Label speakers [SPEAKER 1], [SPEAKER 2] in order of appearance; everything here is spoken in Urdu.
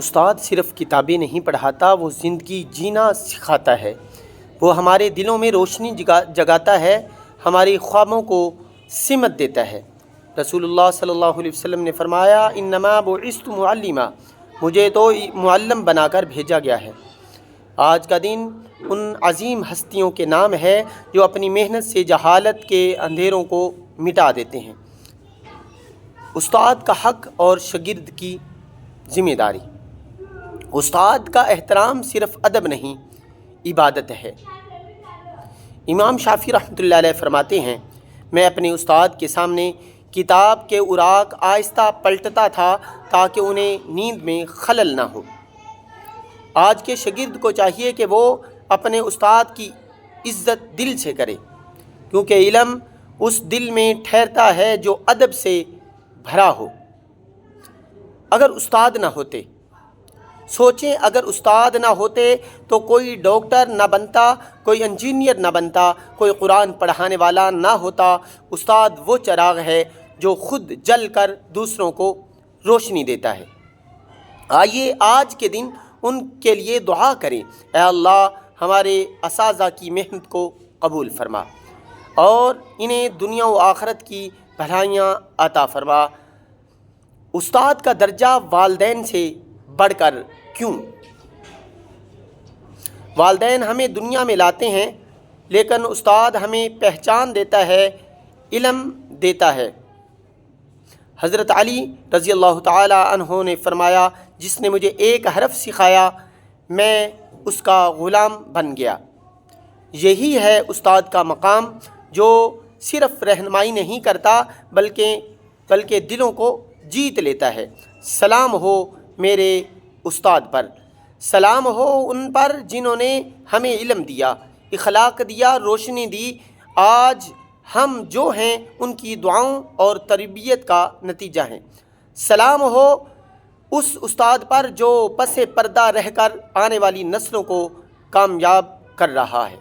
[SPEAKER 1] استاد صرف کتابیں نہیں پڑھاتا، وہ زندگی جینا سکھاتا ہے۔ وہ ہمارے دلوں میں روشنی جگاتا ہے، ہماری خوابوں کو سمت دیتا ہے۔ رسول اللہ صلی اللہ علیہ وسلم نے فرمایا، انما بعثت معلما، مجھے تو معلم بنا کر بھیجا گیا ہے۔ آج کا دن ان عظیم ہستیوں کے نام ہے جو اپنی محنت سے جہالت کے اندھیروں کو مٹا دیتے ہیں۔ استاد کا حق اور شاگرد کی ذمہ داری۔ استاد کا احترام صرف ادب نہیں، عبادت ہے۔ امام شافعی رحمۃ اللہ علیہ فرماتے ہیں، میں اپنے استاد کے سامنے کتاب کے اوراق آہستہ پلٹتا تھا تاکہ انہیں نیند میں خلل نہ ہو۔ آج کے شاگرد کو چاہیے کہ وہ اپنے استاد کی عزت دل سے کرے، کیونکہ علم اس دل میں ٹھہرتا ہے جو ادب سے بھرا ہو۔ اگر استاد نہ ہوتے، سوچیں اگر استاد نہ ہوتے تو کوئی ڈاکٹر نہ بنتا، کوئی انجینئر نہ بنتا، کوئی قرآن پڑھانے والا نہ ہوتا۔ استاد وہ چراغ ہے جو خود جل کر دوسروں کو روشنی دیتا ہے۔ آئیے آج کے دن ان کے لیے دعا کریں، اے اللہ ہمارے اساتذہ کی محنت کو قبول فرما اور انہیں دنیا و آخرت کی بھلائیاں عطا فرما۔ استاد کا درجہ والدین سے بڑھ کر کیوں؟ والدین ہمیں دنیا میں لاتے ہیں، لیکن استاد ہمیں پہچان دیتا ہے، علم دیتا ہے۔ حضرت علی رضی اللہ تعالی عنہ نے فرمایا، جس نے مجھے ایک حرف سکھایا میں اس کا غلام بن گیا۔ یہی ہے استاد کا مقام، جو صرف رہنمائی نہیں کرتا بلکہ دلوں کو جیت لیتا ہے۔ سلام ہو میرے استاد پر، سلام ہو ان پر جنہوں نے ہمیں علم دیا، اخلاق دیا، روشنی دی۔ آج ہم جو ہیں ان کی دعاؤں اور تربیت کا نتیجہ ہیں۔ سلام ہو اس استاد پر جو پس پردہ رہ کر آنے والی نسلوں کو کامیاب کر رہا ہے۔